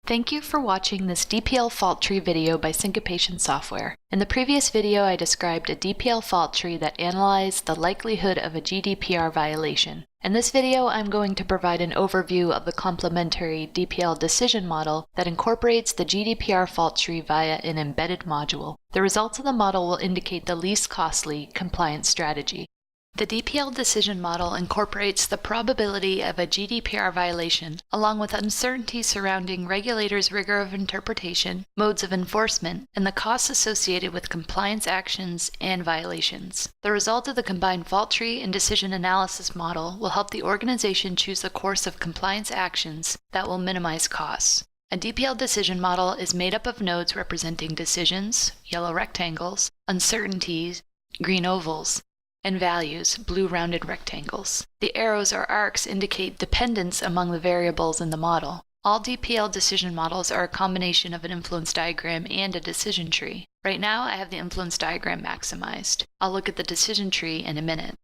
Thank you for watching this DPL Fault Tree video by Syncopation Software. In the previous video, I described a DPL fault tree that analyzed the likelihood of a GDPR violation. In this video, I'm going to provide an overview of the complementary DPL Decision model that incorporates the GDPR fault tree via an embedded module. The results of the model will indicate the least costly compliance strategy. The DPL Decision model incorporates the probability of a GDPR violation, along with uncertainty surrounding regulators' rigor of interpretation, modes of enforcement, and the costs associated with compliance actions and violations. The result of the combined fault tree and decision analysis model will help the organization choose a course of compliance actions that will minimize costs. A DPL decision model is made up of nodes representing decisions, yellow rectangles, uncertainties, green ovals, and values, blue rounded rectangles. The arrows or arcs indicate dependence among the variables in the model. All DPL decision models are a combination of an influence diagram and a decision tree. Right now, I have the influence diagram maximized. I'll look at the decision tree in a minute.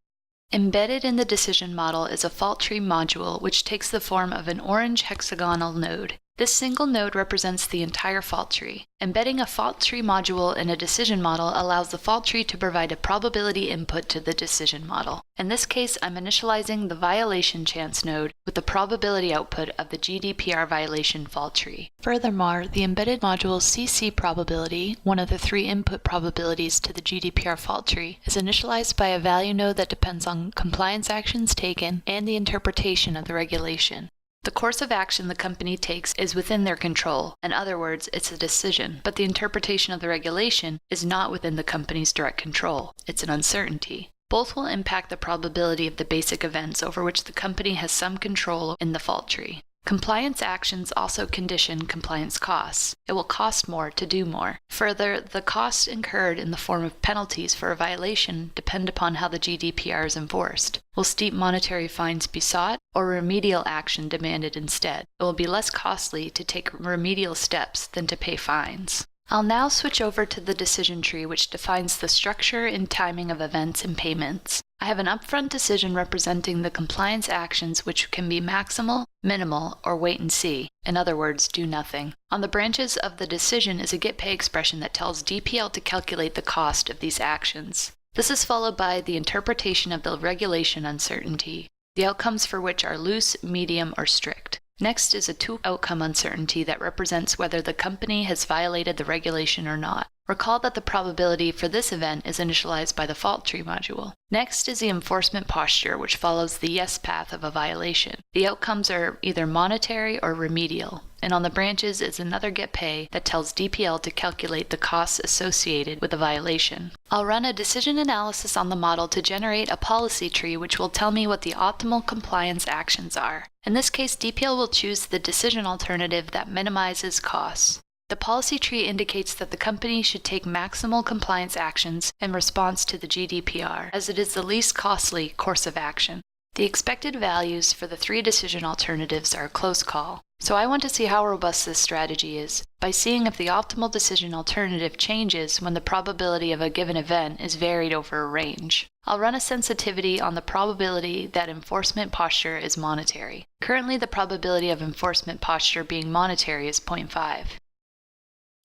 Embedded in the decision model is a fault tree module which takes the form of an orange hexagonal node. This single node represents the entire fault tree. Embedding a fault tree module in a decision model allows the fault tree to provide a probability input to the decision model. In this case, I'm initializing the violation chance node with the probability output of the GDPR violation fault tree. Furthermore, the embedded module's CC probability, one of the three input probabilities to the GDPR fault tree, is initialized by a value node that depends on compliance actions taken and the interpretation of the regulation. The course of action the company takes is within their control. In other words, it's a decision, but the interpretation of the regulation is not within the company's direct control. It's an uncertainty. Both will impact the probability of the basic events over which the company has some control in the fault tree. Compliance actions also condition compliance costs. It will cost more to do more. Further, the costs incurred in the form of penalties for a violation depend upon how the GDPR is enforced. Will steep monetary fines be sought, or remedial action demanded instead? It will be less costly to take remedial steps than to pay fines. I'll now switch over to the decision tree, which defines the structure and timing of events and payments. I have an upfront decision representing the compliance actions which can be maximal, minimal, or wait and see. In other words, do nothing. On the branches of the decision is a getPay expression that tells DPL to calculate the cost of these actions. This is followed by the interpretation of the regulation uncertainty, the outcomes for which are loose, medium, or strict. Next is a two-outcome uncertainty that represents whether the company has violated the regulation or not. Recall that the probability for this event is initialized by the fault tree module. Next is the enforcement posture, which follows the yes path of a violation. The outcomes are either monetary or remedial. And on the branches is another getPay that tells DPL to calculate the costs associated with a violation. I'll run a decision analysis on the model to generate a policy tree which will tell me what the optimal compliance actions are. In this case, DPL will choose the decision alternative that minimizes costs. The policy tree indicates that the company should take maximal compliance actions in response to the GDPR, as it is the least costly course of action. The expected values for the three decision alternatives are a close call, so I want to see how robust this strategy is by seeing if the optimal decision alternative changes when the probability of a given event is varied over a range. I'll run a sensitivity on the probability that enforcement posture is monetary. Currently, the probability of enforcement posture being monetary is 0.5.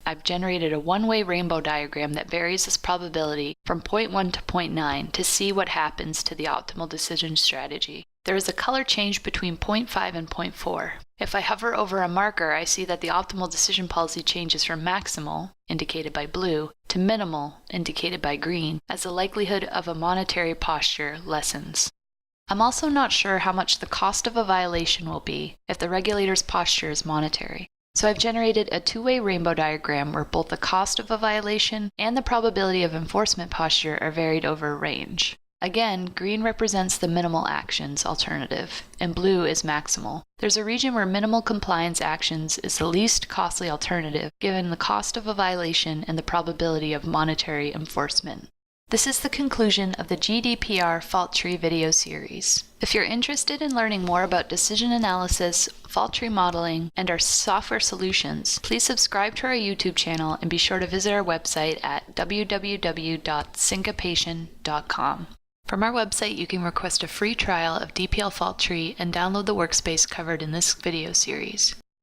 I've generated a one-way rainbow diagram that varies this probability from 0.1 to 0.9 to see what happens to the optimal decision strategy. There is a color change between 0.5 and 0.4. If I hover over a marker, I see that the optimal decision policy changes from maximal, indicated by blue, to minimal, indicated by green, as the likelihood of a monetary posture lessens. I'm also not sure how much the cost of a violation will be if the regulator's posture is monetary. So I've generated a two-way rainbow diagram where both the cost of a violation and the probability of enforcement posture are varied over a range. Again, green represents the minimal actions alternative, and blue is maximal. There's a region where minimal compliance actions is the least costly alternative given the cost of a violation and the probability of monetary enforcement. This is the conclusion of the GDPR Fault Tree video series. If you're interested in learning more about decision analysis, fault tree modeling, and our software solutions, please subscribe to our YouTube channel and be sure to visit our website at www.syncopation.com. From our website, you can request a free trial of DPL Fault Tree and download the workspace covered in this video series.